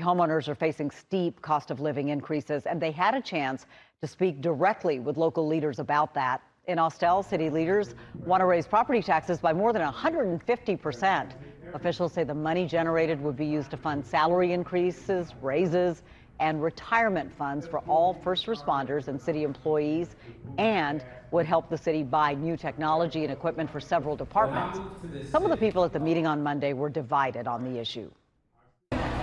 Homeowners are facing steep cost of living increases, and they had a chance to speak directly with local leaders about that. In Austell, city leaders want to raise property taxes by more than 150%. Officials say the money generated would be used to fund salary increases, raises, and retirement funds for all first responders and city employees, and would help the city buy new technology and equipment for several departments. Some of the people at the meeting on Monday were divided on the issue.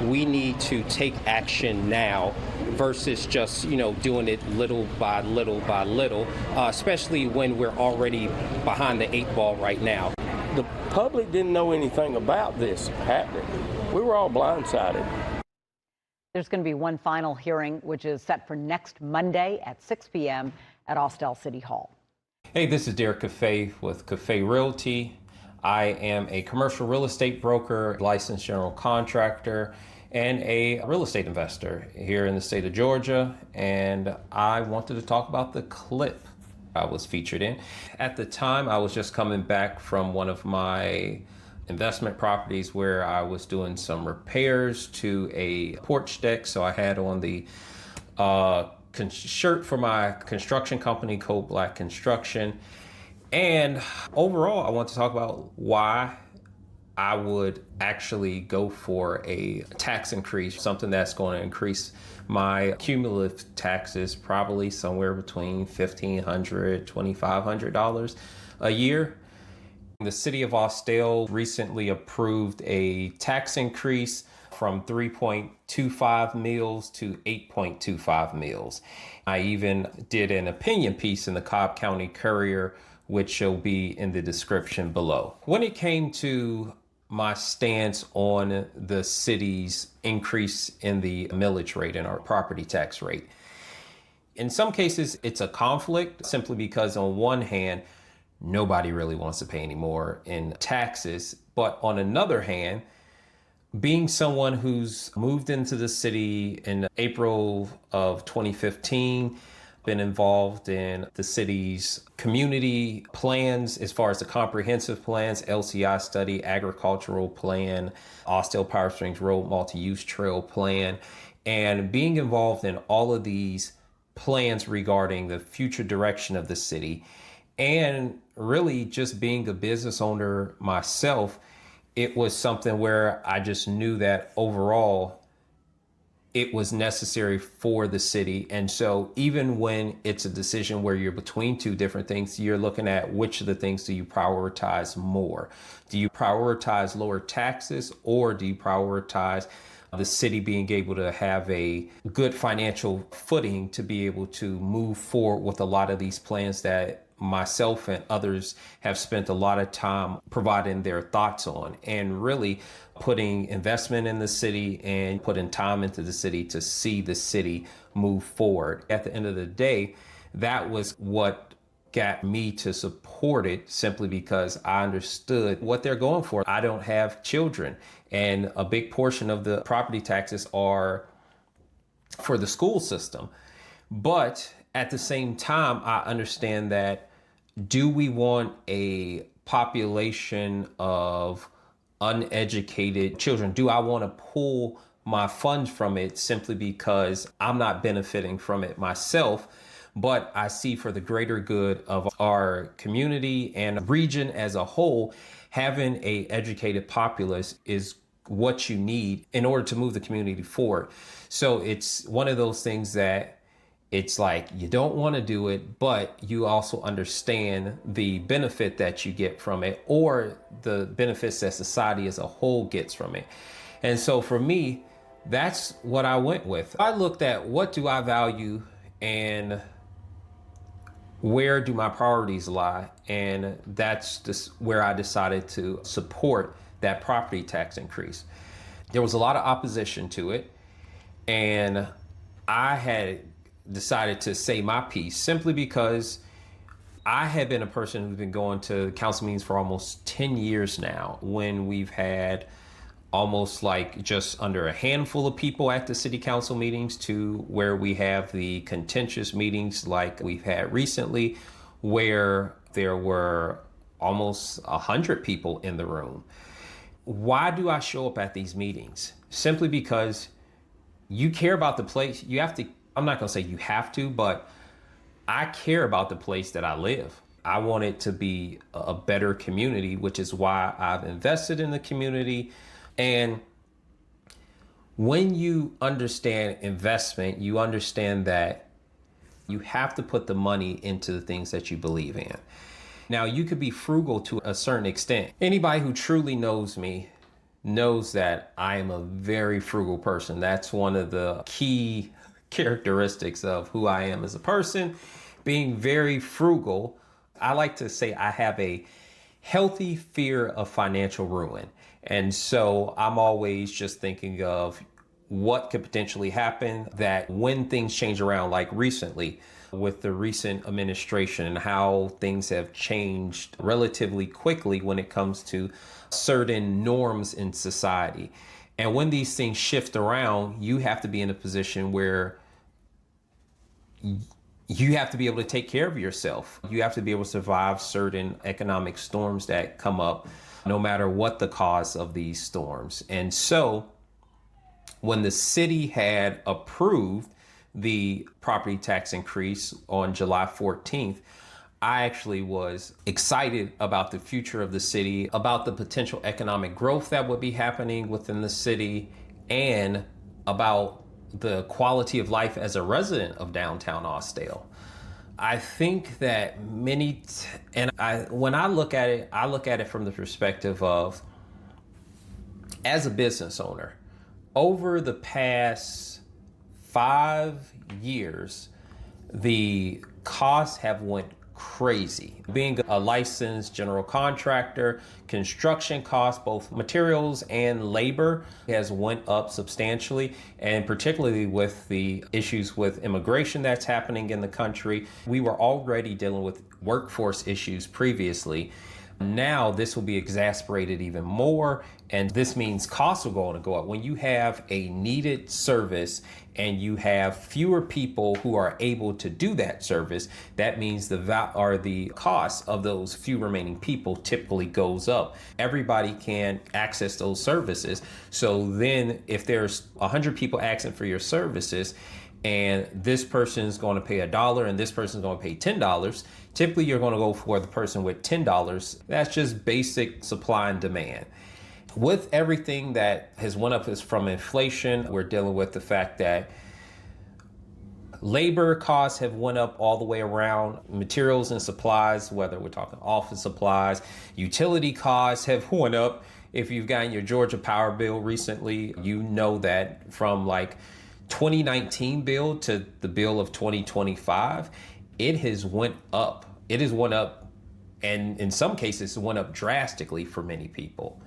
We need to take action now versus just, doing it little by little by little, especially when we're already behind the 8 ball right now. The public didn't know anything about this happening. We were all blindsided. There's going to be one final hearing, which is set for next Monday at 6 p.m. at Austell City Hall. Hey, this is Derek Cafe with Cafe Realty. I am a commercial real estate broker, licensed general contractor, and a real estate investor here in the state of Georgia. And I wanted to talk about the clip I was featured in. At the time, I was just coming back from one of my investment properties where I was doing some repairs to a porch deck. So I had on the shirt for my construction company, Code Black Construction. And overall, I want to talk about why I would actually go for a tax increase, something that's going to increase my cumulative taxes probably somewhere between $1,500, $2,500 a year. The city of Austell recently approved a tax increase from 3.25 mils to 8.25 mils. I even did an opinion piece in the Cobb County Courier, which will be in the description below. When it came to my stance on the city's increase in the millage rate and our property tax rate, in some cases it's a conflict simply because on one hand, nobody really wants to pay any more in taxes. But on another hand, being someone who's moved into the city in April of 2015, been involved in the city's community plans as far as the comprehensive plans, LCI study, agricultural plan, Austell Power Springs Road multi-use trail plan, and being involved in all of these plans regarding the future direction of the city, and really just being a business owner myself, it was something where I just knew that overall it was necessary for the city. And so even when it's a decision where you're between two different things, you're looking at which of the things do you prioritize more? Do you prioritize lower taxes, or do you prioritize the city being able to have a good financial footing to be able to move forward with a lot of these plans that myself and others have spent a lot of time providing their thoughts on, and really putting investment in the city and putting time into the city to see the city move forward. At the end of the day, that was what got me to support it, simply because I understood what they're going for. I don't have children, and a big portion of the property taxes are for the school system. But at the same time, I understand that, do we want a population of uneducated children? Do I want to pull my funds from it simply because I'm not benefiting from it myself, but I see for the greater good of our community and region as a whole, having an educated populace is what you need in order to move the community forward. So it's one of those things that it's like you don't want to do it, but you also understand the benefit that you get from it, or the benefits that society as a whole gets from it. And so for me, that's what I went with. I looked at what do I value and where do my priorities lie? And that's just where I decided to support that property tax increase. There was a lot of opposition to it, and I had decided to say my piece simply because I had been a person who's been going to council meetings for almost 10 years now, when we've had almost like just under a handful of people at the city council meetings, to where we have the contentious meetings like we've had recently, where there were almost 100 people in the room. Why do I show up at these meetings? Simply because you care about the place. You have to, I'm not going to say you have to, but I care about the place that I live. I want it to be a better community, which is why I've invested in the community. And when you understand investment, you understand that you have to put the money into the things that you believe in. Now, you could be frugal to a certain extent. Anybody who truly knows me knows that I am a very frugal person. That's one of the key characteristics of who I am as a person, being very frugal. I like to say I have a healthy fear of financial ruin. And so I'm always just thinking of what could potentially happen, that when things change around, like recently with the recent administration and how things have changed relatively quickly when it comes to certain norms in society. And when these things shift around, you have to be in a position where you have to be able to take care of yourself. You have to be able to survive certain economic storms that come up, no matter what the cause of these storms. And so when the city had approved the property tax increase on July 14th, I actually was excited about the future of the city, about the potential economic growth that would be happening within the city, and about the quality of life as a resident of downtown Austell. I think that when I look at it from the perspective of, as a business owner, over the past 5 years, the costs have went crazy. Being a licensed general contractor, construction costs, both materials and labor, has went up substantially. And particularly with the issues with immigration that's happening in the country, we were already dealing with workforce issues previously. Now this will be exacerbated even more, and this means costs are going to go up. When you have a needed service and you have fewer people who are able to do that service, that means the cost of those few remaining people typically goes up. Everybody can access those services. So then if there's 100 people asking for your services, and this person's going to pay $1 and this person's going to pay $10, typically you're going to go for the person with $10. That's just basic supply and demand. With everything that has went up is from inflation, we're dealing with the fact that labor costs have went up all the way around, materials and supplies, whether we're talking office supplies, utility costs have went up. If you've gotten your Georgia Power bill recently, you know that from like 2019 bill to the bill of 2025, it has went up. It has went up, and in some cases, it went up drastically for many people.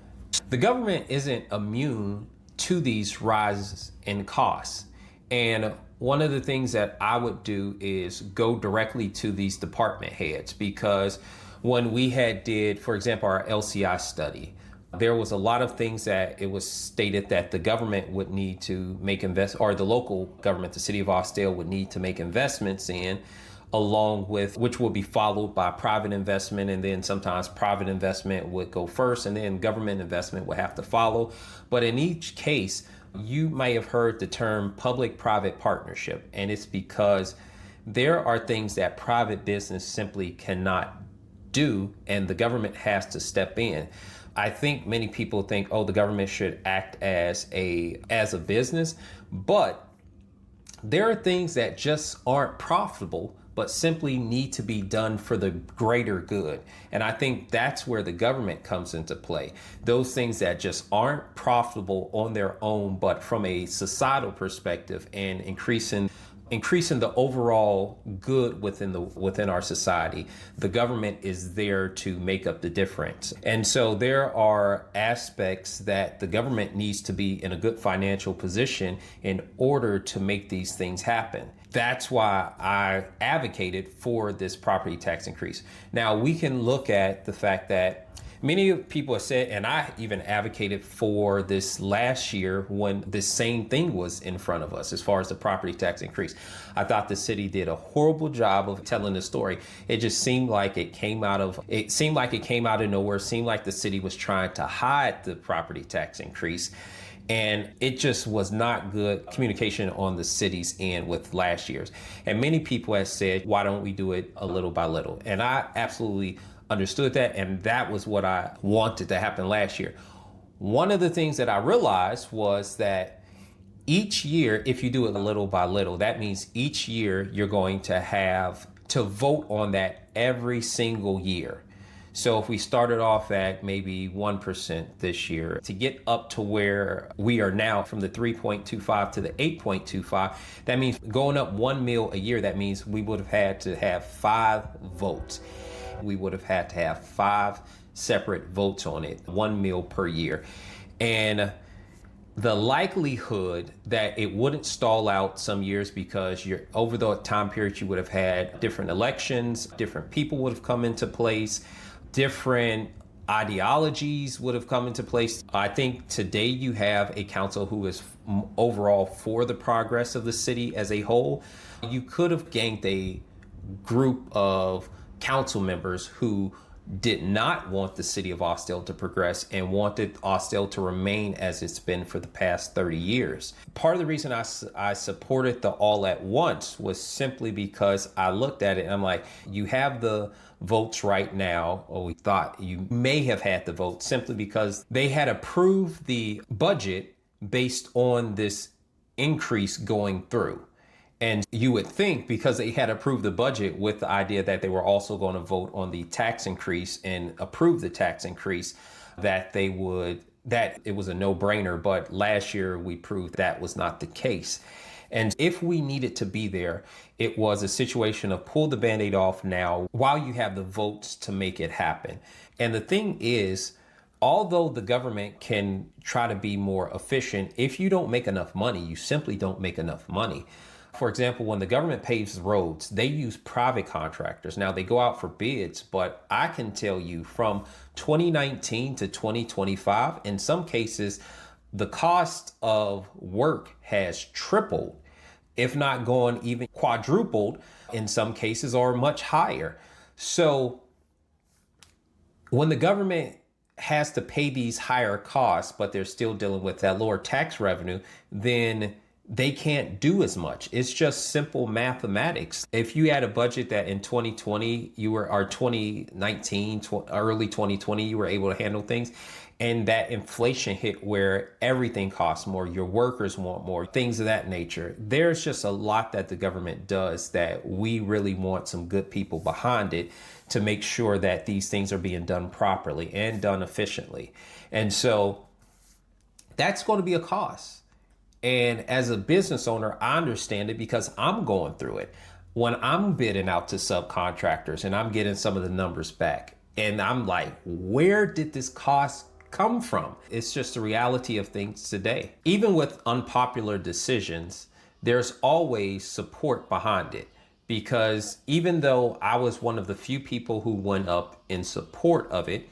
The government isn't immune to these rises in costs. And one of the things that I would do is go directly to these department heads, because when we did, for example, our LCI study, there was a lot of things that it was stated that the government would need to make or the local government, the city of Austell, would need to make investments in, along with which will be followed by private investment. And then sometimes private investment would go first and then government investment would have to follow. But in each case, you may have heard the term public-private partnership. And it's because there are things that private business simply cannot do, and the government has to step in. I think many people think, oh, the government should act as a business, but there are things that just aren't profitable, but simply need to be done for the greater good. And I think that's where the government comes into play. Those things that just aren't profitable on their own, but from a societal perspective and increasing the overall good within our society, the government is there to make up the difference. And so there are aspects that the government needs to be in a good financial position in order to make these things happen. That's why I advocated for this property tax increase. Now, we can look at the fact that many people have said, and I even advocated for this last year when this same thing was in front of us as far as the property tax increase. I thought the city did a horrible job of telling the story. It just seemed like it came out of nowhere. It seemed like the city was trying to hide the property tax increase. And it just was not good communication on the city's end with last year's. And many people have said, why don't we do it a little by little? And I absolutely understood that. And that was what I wanted to happen last year. One of the things that I realized was that each year, if you do it little by little, that means each year you're going to have to vote on that every single year. So if we started off at maybe 1% this year, to get up to where we are now from the 3.25 to the 8.25, that means going up 1 mil a year. That means we would have had to have 5 votes. We would have had to have 5 separate votes on it, 1 mil per year. And the likelihood that it wouldn't stall out some years, because you're over the time period you would have had different elections, different people would have come into place, different ideologies would have come into place. I think today you have a council who is overall for the progress of the city as a whole. You could have gained a group of council members who did not want the city of Austell to progress and wanted Austell to remain as it's been for the past 30 years. Part of the reason I supported the all at once was simply because I looked at it and I'm like, you have the votes right now, or we thought you may have had the votes simply because they had approved the budget based on this increase going through. And you would think because they had approved the budget with the idea that they were also going to vote on the tax increase and approve the tax increase, that it was a no-brainer. But last year we proved that was not the case. And if we needed to be there, it was a situation of pull the Band-Aid off now while you have the votes to make it happen. And the thing is, although the government can try to be more efficient, if you don't make enough money, you simply don't make enough money. For example, when the government paves roads, they use private contractors. Now they go out for bids, but I can tell you from 2019 to 2025, in some cases, the cost of work has tripled, if not gone even quadrupled in some cases, or much higher. So when the government has to pay these higher costs, but they're still dealing with that lower tax revenue, then they can't do as much. It's just simple mathematics. If you had a budget that in 2020, or 2019, early 2020, you were able to handle things, and that inflation hit where everything costs more, your workers want more, things of that nature. There's just a lot that the government does that we really want some good people behind it to make sure that these things are being done properly and done efficiently. And so that's going to be a cost. And as a business owner, I understand it because I'm going through it. When I'm bidding out to subcontractors and I'm getting some of the numbers back, and I'm like, where did this cost come from? It's just the reality of things today. Even with unpopular decisions, there's always support behind it. Because even though I was one of the few people who went up in support of it,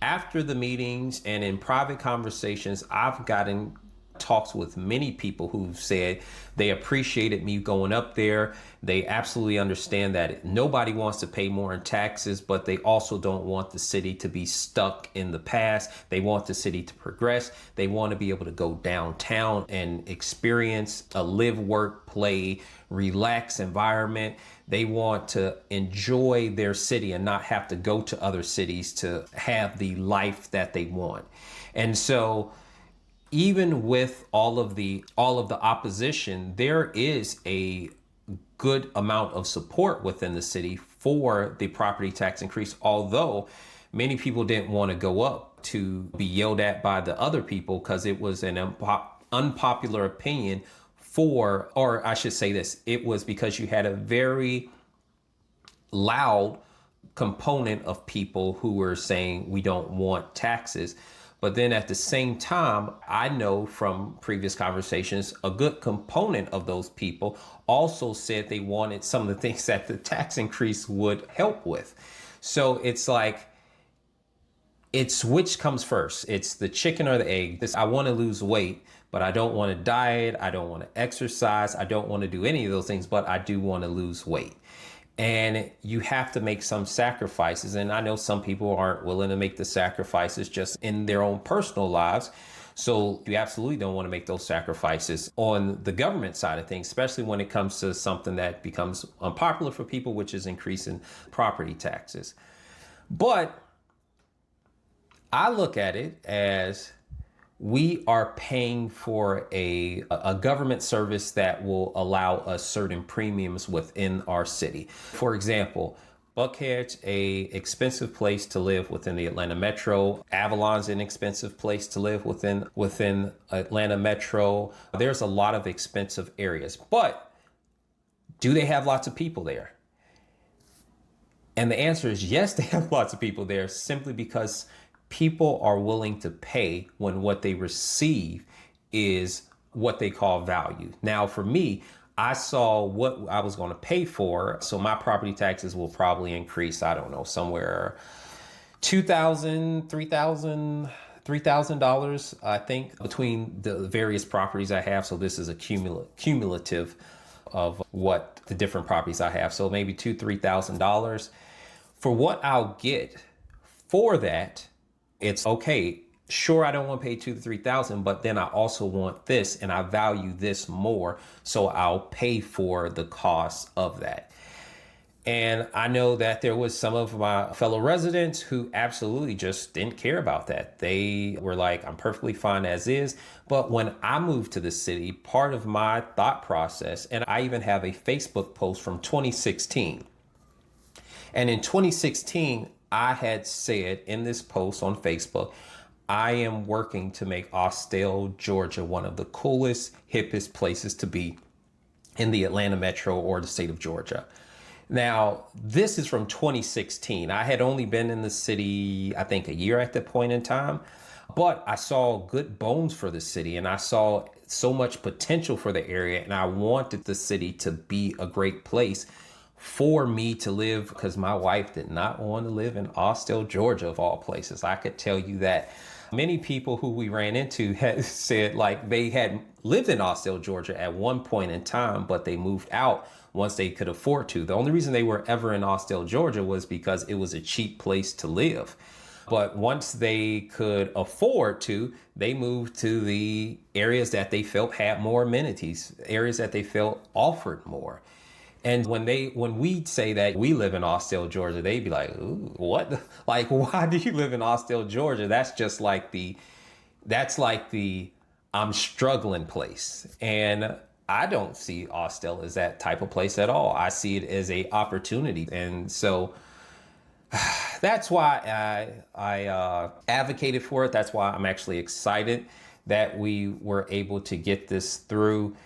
after the meetings and in private conversations, I've gotten talks with many people who've said they appreciated me going up there. They absolutely understand that nobody wants to pay more in taxes, but they also don't want the city to be stuck in the past. They want the city to progress. They want to be able to go downtown and experience a live, work, play, relax environment. They want to enjoy their city and not have to go to other cities to have the life that they want. And so even with all of the opposition, there is a good amount of support within the city for the property tax increase, although many people didn't want to go up to be yelled at by the other people because it was an unpopular opinion or I should say this, it was because you had a very loud component of people who were saying we don't want taxes. But then at the same time, I know from previous conversations, a good component of those people also said they wanted some of the things that the tax increase would help with. So it's like, it's which comes first. It's the chicken or the egg. I want to lose weight, but I don't want to diet. I don't want to exercise. I don't want to do any of those things, but I do want to lose weight. And you have to make some sacrifices. And I know some people aren't willing to make the sacrifices just in their own personal lives. So you absolutely don't want to make those sacrifices on the government side of things, especially when it comes to something that becomes unpopular for people, which is increasing property taxes. But I look at it as we are paying for a government service that will allow us certain premiums within our city. For example, Buckhead's a expensive place to live within the Atlanta Metro. Avalon's an expensive place to live within Atlanta Metro. There's a lot of expensive areas, but do they have lots of people there? And the answer is yes, they have lots of people there, simply because people are willing to pay when what they receive is what they call value. Now, for me, I saw what I was going to pay for. So my property taxes will probably increase, I don't know, somewhere $2,000, $3,000, I think, between the various properties I have. So this is a cumulative of what the different properties I have. So maybe $2,000, $3,000. For what I'll get for that, it's okay. Sure, I don't want to pay $2,000 to $3,000, but then I also want this, and I value this more, so I'll pay for the cost of that. And I know that there was some of my fellow residents who absolutely just didn't care about that. They were like, I'm perfectly fine as is. But when I moved to the city, part of my thought process, and I even have a Facebook post from 2016. And in 2016, I had said in this post on Facebook, I am working to make Austell, Georgia, one of the coolest, hippest places to be in the Atlanta Metro or the state of Georgia. Now, this is from 2016. I had only been in the city, I think, a year at that point in time, but I saw good bones for the city, and I saw so much potential for the area, and I wanted the city to be a great place for me to live, because my wife did not want to live in Austell, Georgia, of all places. I could tell you that. Many people who we ran into had said like they had lived in Austell, Georgia at one point in time, but they moved out once they could afford to. The only reason they were ever in Austell, Georgia was because it was a cheap place to live. But once they could afford to, they moved to the areas that they felt had more amenities, areas that they felt offered more. And when we say that we live in Austell, Georgia, they'd be like, ooh, what? Like, why do you live in Austell, Georgia? That's just like the I'm struggling place. And I don't see Austell as that type of place at all. I see it as a opportunity. And so that's why I advocated for it. That's why I'm actually excited that we were able to get this through.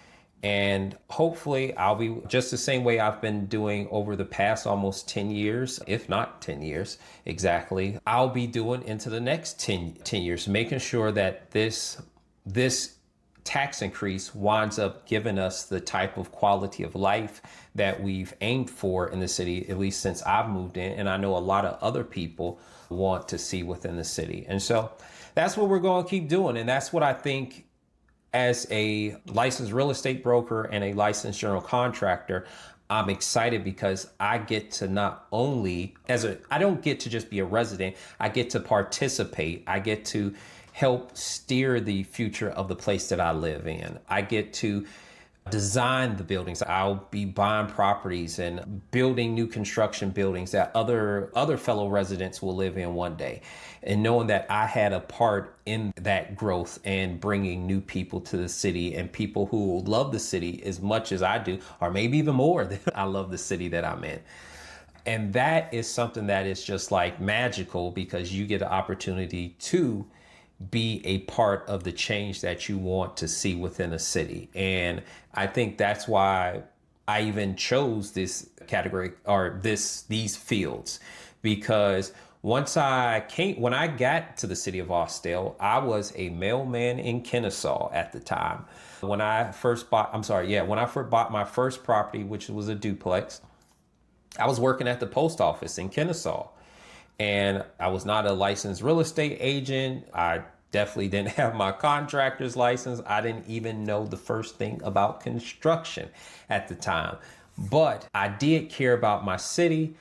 And hopefully I'll be just the same way I've been doing over the past almost 10 years, if not 10 years exactly. I'll be doing into the next 10 years, making sure that this tax increase winds up giving us the type of quality of life that we've aimed for in the city, at least since I've moved in. And I know a lot of other people want to see within the city. And so that's what we're going to keep doing. And that's what I think, as a licensed real estate broker and a licensed general contractor, I'm excited because I get to not only, I don't get to just be a resident, I get to participate. I get to help steer the future of the place that I live in. I get to design the buildings. I'll be buying properties and building new construction buildings that other fellow residents will live in one day. And knowing that I had a part in that growth and bringing new people to the city, and people who love the city as much as I do, or maybe even more than I love the city that I'm in. And that is something that is just like magical, because you get an opportunity to be a part of the change that you want to see within a city. And I think that's why I even chose this category, or these fields, because when I got to the city of Austell, I was a mailman in Kennesaw at the time. When I first bought my first property, which was a duplex, I was working at the post office in Kennesaw. And I was not a licensed real estate agent. I definitely didn't have my contractor's license. I didn't even know the first thing about construction at the time. But I did care about my city.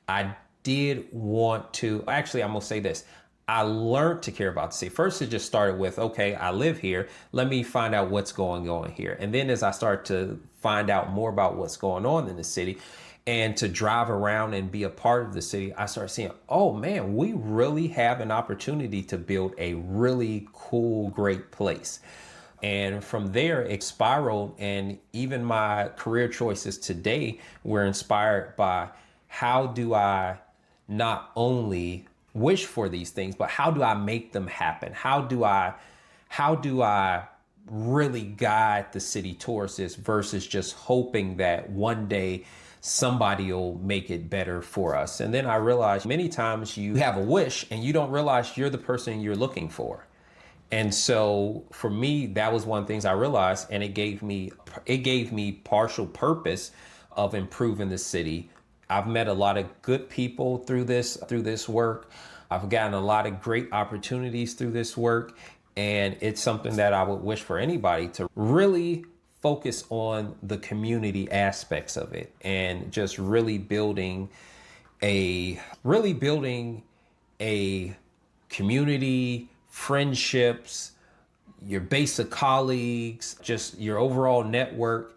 I did want to, actually, I'm going to say this. I learned to care about the city. First, it just started with, okay, I live here. Let me find out what's going on here. And then as I start to find out more about what's going on in the city and to drive around and be a part of the city, I start seeing, oh man, we really have an opportunity to build a really cool, great place. And from there, it spiraled. And even my career choices today were inspired by how do I not only wish for these things, but how do I make them happen? How do I really guide the city towards this versus just hoping that one day somebody will make it better for us? And then I realized many times you have a wish and you don't realize you're the person you're looking for. And so for me, that was one of the things I realized, and it gave me partial purpose of improving the city. I've met a lot of good people through this work. I've gotten a lot of great opportunities through this work. And it's something that I would wish for anybody to really focus on the community aspects of it and just really building a community, friendships, your base of colleagues, just your overall network.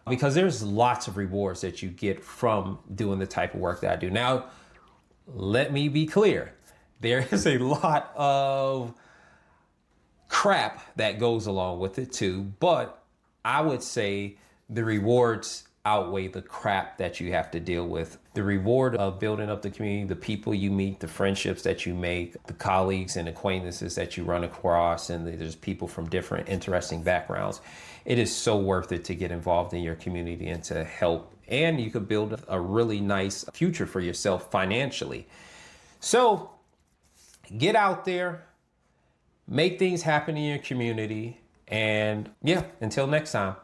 Because there's lots of rewards that you get from doing the type of work that I do. Now, let me be clear. There is a lot of crap that goes along with it too, but I would say the rewards outweigh the crap that you have to deal with. The reward of building up the community, the people you meet, the friendships that you make, the colleagues and acquaintances that you run across, and there's people from different interesting backgrounds. It is so worth it to get involved in your community and to help. And you could build a really nice future for yourself financially. So get out there, make things happen in your community. And yeah, until next time.